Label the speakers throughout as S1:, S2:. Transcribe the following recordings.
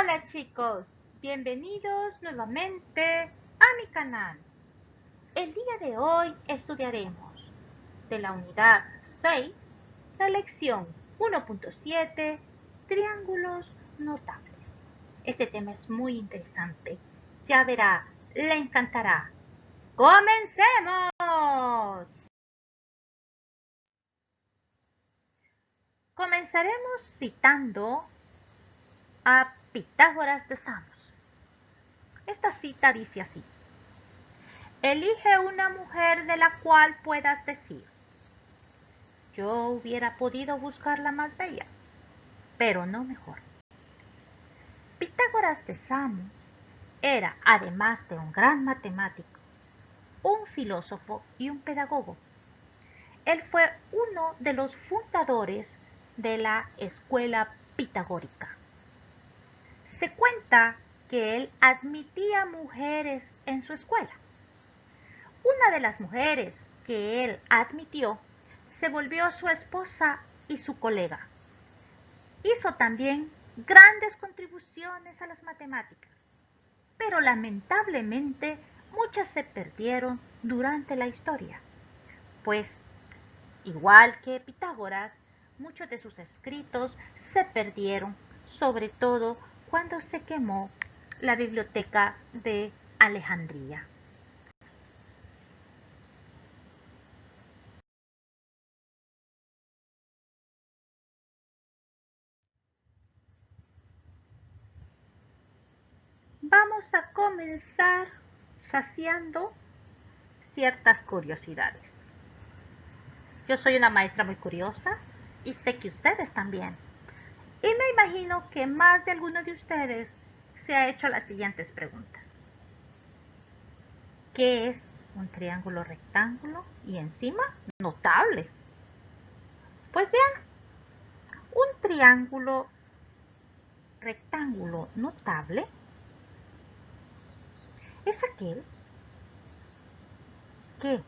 S1: Hola chicos, bienvenidos nuevamente a mi canal. El día de hoy estudiaremos de la unidad 6, la lección 1.7, triángulos notables. Este tema es muy interesante, ya verá, le encantará. ¡Comencemos! Comenzaremos citando a Pitágoras de Samos. Esta cita dice así: elige una mujer de la cual puedas decir: yo hubiera podido buscarla más bella, pero no mejor. Pitágoras de Samos era, además de un gran matemático, un filósofo y un pedagogo. Él fue uno de los fundadores de la escuela pitagórica. Se cuenta que él admitía mujeres en su escuela. Una de las mujeres que él admitió se volvió su esposa y su colega. Hizo también grandes contribuciones a las matemáticas, pero lamentablemente muchas se perdieron durante la historia, pues, igual que Pitágoras, muchos de sus escritos se perdieron, sobre todo cuando se quemó la biblioteca de Alejandría. Vamos a comenzar saciando ciertas curiosidades. Yo soy una maestra muy curiosa y sé que ustedes también. Y me imagino que más de alguno de ustedes se ha hecho las siguientes preguntas. ¿Qué es un triángulo rectángulo y encima notable? Pues bien, un triángulo rectángulo notable es aquel que,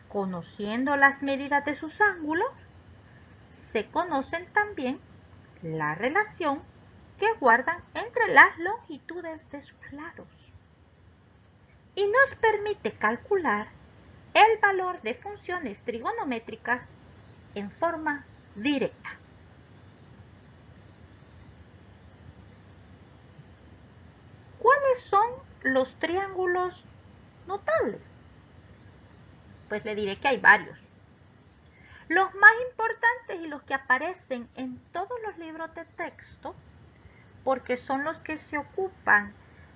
S1: conociendo las medidas de sus ángulos, se conocen también la relación que guardan entre las longitudes de sus lados y nos permite calcular el valor de funciones trigonométricas en forma directa. ¿Cuáles son los triángulos notables? Pues le diré que hay varios. Los más importantes y los que aparecen en todos los libros de texto, porque son los que se ocupan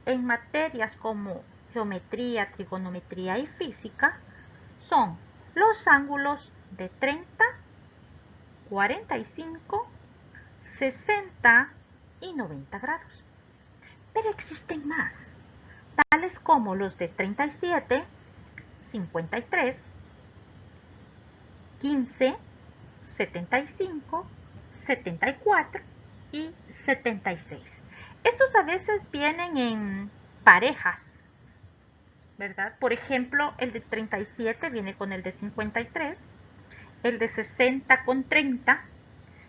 S1: en materias como geometría, trigonometría y física, son los ángulos de 30, 45, 60 y 90 grados. Pero existen más, tales como los de 37, 53, 15, 75, 74 y 76. Estos a veces vienen en parejas, ¿verdad? Por ejemplo, el de 37 viene con el de 53, el de 60 con 30,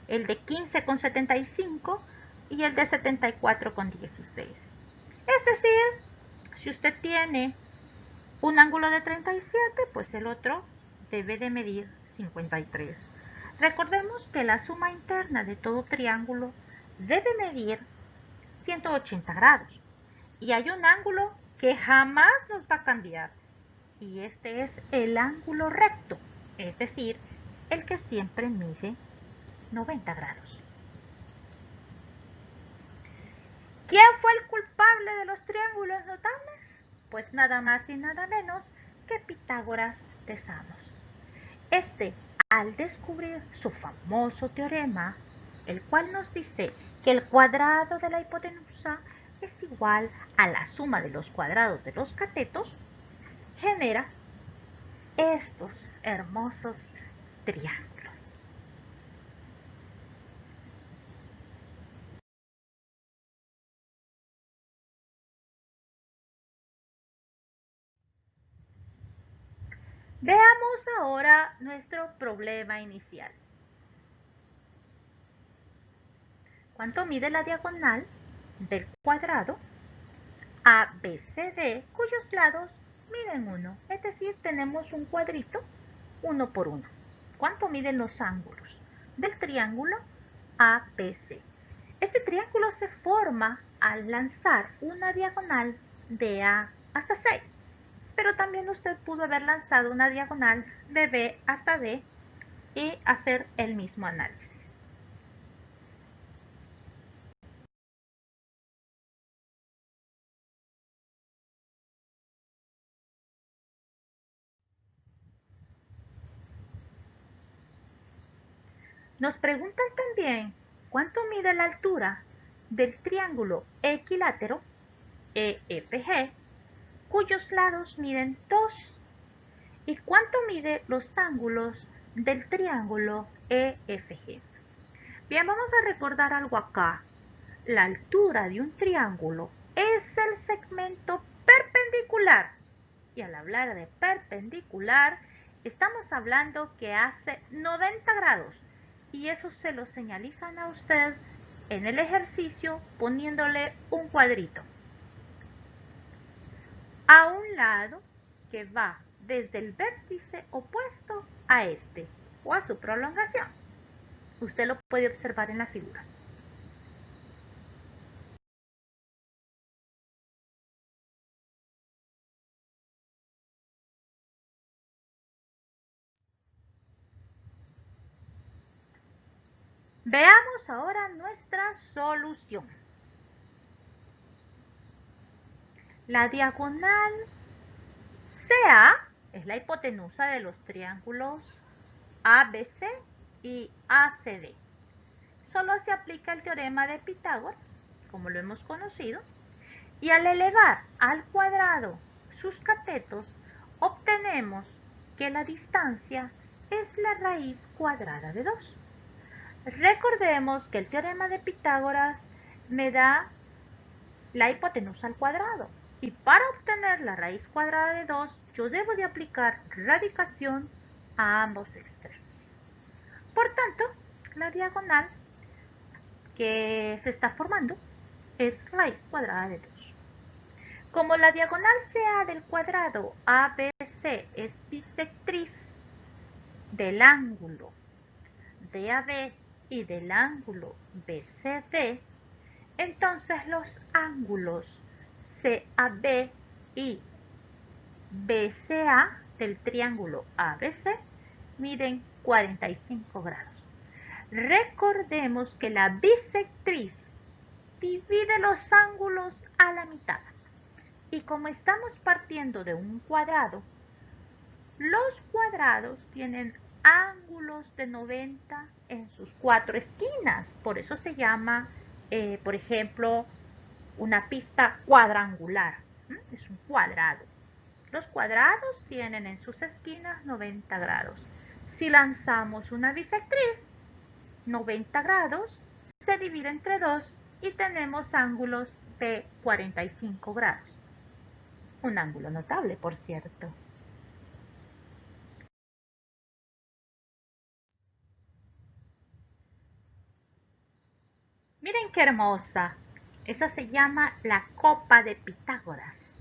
S1: el de 15 con 75 y el de 74 con 16. Es decir, si usted tiene un ángulo de 37, pues el otro debe de medir 53. Recordemos que la suma interna de todo triángulo debe medir 180 grados. Y hay un ángulo que jamás nos va a cambiar. Y este es el ángulo recto, es decir, el que siempre mide 90 grados. ¿Quién fue el culpable de los triángulos notables? Pues nada más y nada menos que Pitágoras de Samos. Este, al descubrir su famoso teorema, el cual nos dice que el cuadrado de la hipotenusa es igual a la suma de los cuadrados de los catetos, genera estos hermosos triángulos. Veamos ahora nuestro problema inicial. ¿Cuánto mide la diagonal del cuadrado ABCD, cuyos lados miden 1. Es decir, tenemos un cuadrito 1 por 1. ¿Cuánto miden los ángulos del triángulo ABC? Este triángulo se forma al lanzar una diagonal de A hasta C, pero también usted pudo haber lanzado una diagonal de B hasta D y hacer el mismo análisis. Nos preguntan también cuánto mide la altura del triángulo equilátero EFG, cuyos lados miden 2, y cuánto mide los ángulos del triángulo EFG. Bien, vamos a recordar algo acá. La altura de un triángulo es el segmento perpendicular. Y al hablar de perpendicular, estamos hablando que hace 90 grados. Y eso se lo señalizan a usted en el ejercicio poniéndole un cuadrito a un lado que va desde el vértice opuesto a este o a su prolongación. Usted lo puede observar en la figura. Veamos ahora nuestra solución. La diagonal CA es la hipotenusa de los triángulos ABC y ACD. Solo se aplica el teorema de Pitágoras, como lo hemos conocido, y al elevar al cuadrado sus catetos, obtenemos que la distancia es la raíz cuadrada de 2. Recordemos que el teorema de Pitágoras me da la hipotenusa al cuadrado. Y para obtener la raíz cuadrada de 2, yo debo de aplicar radicación a ambos extremos. Por tanto, la diagonal que se está formando es raíz cuadrada de 2. Como la diagonal CA del cuadrado ABC es bisectriz del ángulo DAB y del ángulo BCD, entonces los ángulos CAB y BCA del triángulo ABC miden 45 grados. Recordemos que la bisectriz divide los ángulos a la mitad. Y como estamos partiendo de un cuadrado, los cuadrados tienen ángulos de 90 en sus 4 esquinas. Por eso se llama, por ejemplo, una pista cuadrangular. Es un cuadrado. Los cuadrados tienen en sus esquinas 90 grados. Si lanzamos una bisectriz, 90 grados se divide entre 2 y tenemos ángulos de 45 grados. Un ángulo notable, por cierto. Miren qué hermosa. Esa se llama la copa de Pitágoras.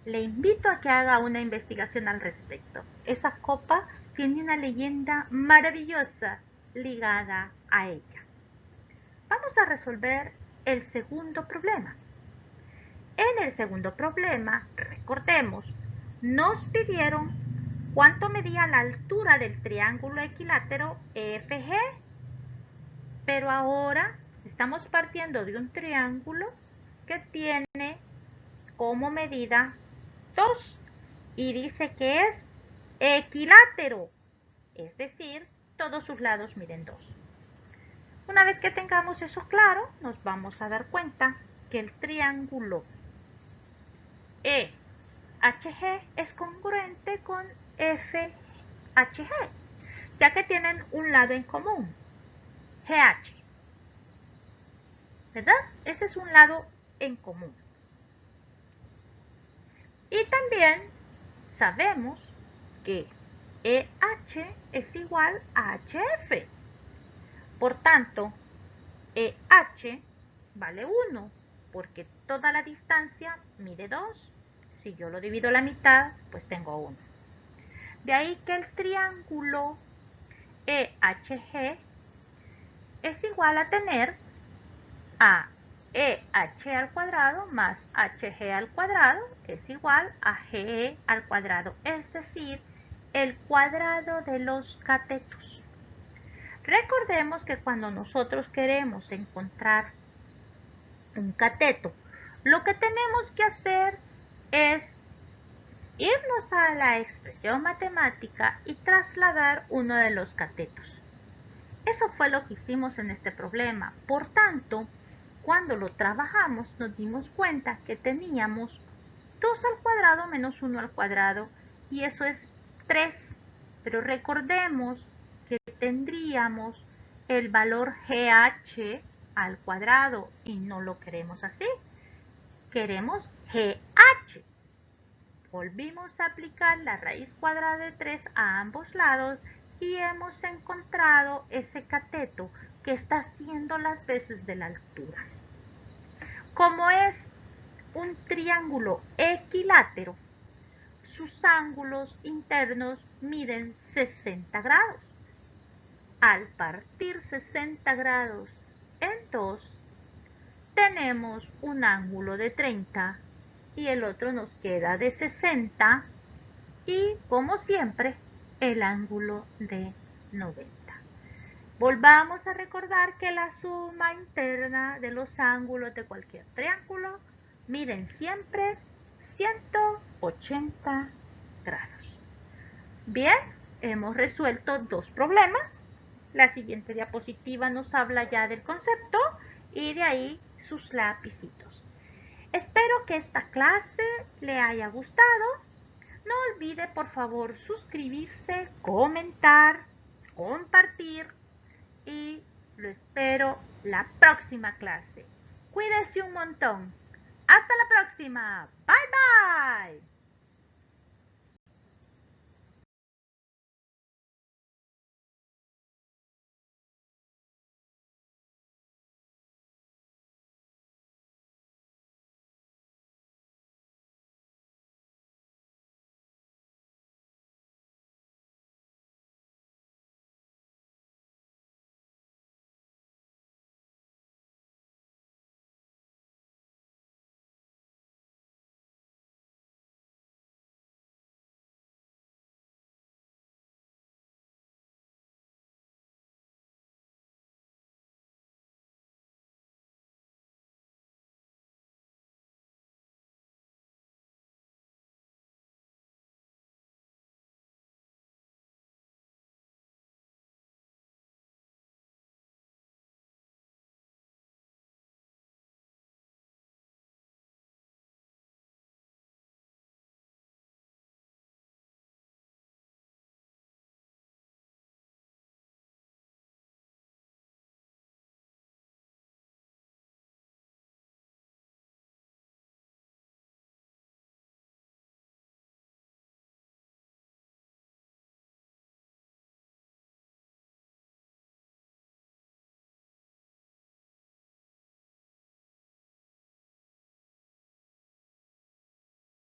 S1: Le invito a que haga una investigación al respecto. Esa copa tiene una leyenda maravillosa ligada a ella. Vamos a resolver el segundo problema. En el segundo problema, recordemos, nos pidieron cuánto medía la altura del triángulo equilátero EFG, pero ahora estamos partiendo de un triángulo que tiene como medida 2 y dice que es equilátero, es decir, todos sus lados miden 2. Una vez que tengamos eso claro, nos vamos a dar cuenta que el triángulo EHG es congruente con FHG, ya que tienen un lado en común, GH. ¿Verdad? Ese es un lado en común. Y también sabemos que EH es igual a HF. Por tanto, EH vale 1, porque toda la distancia mide 2. Si yo lo divido a la mitad, pues tengo 1. De ahí que el triángulo EHG es igual a tener a EH al cuadrado más HG al cuadrado es igual a GE al cuadrado, es decir, el cuadrado de los catetos. Recordemos que cuando nosotros queremos encontrar un cateto, lo que tenemos que hacer es irnos a la expresión matemática y trasladar uno de los catetos. Eso fue lo que hicimos en este problema. Por tanto, cuando lo trabajamos nos dimos cuenta que teníamos 2 al cuadrado menos 1 al cuadrado y eso es 3. Pero recordemos que tendríamos el valor GH al cuadrado y no lo queremos así. Queremos GH. Volvimos a aplicar la raíz cuadrada de 3 a ambos lados y hemos encontrado ese cateto que está haciendo las veces de la altura. Como es un triángulo equilátero, sus ángulos internos miden 60 grados. Al partir 60 grados en 2, tenemos un ángulo de 30 y el otro nos queda de 60 y, como siempre, el ángulo de 90. Volvamos a recordar que la suma interna de los ángulos de cualquier triángulo miden siempre 180 grados. Bien, hemos resuelto 2 problemas. La siguiente diapositiva nos habla ya del concepto y de ahí sus lapicitos. Espero que esta clase le haya gustado. No olvide por favor suscribirse, comentar, compartir y lo espero la próxima clase. Cuídese un montón. Hasta la próxima. Bye bye.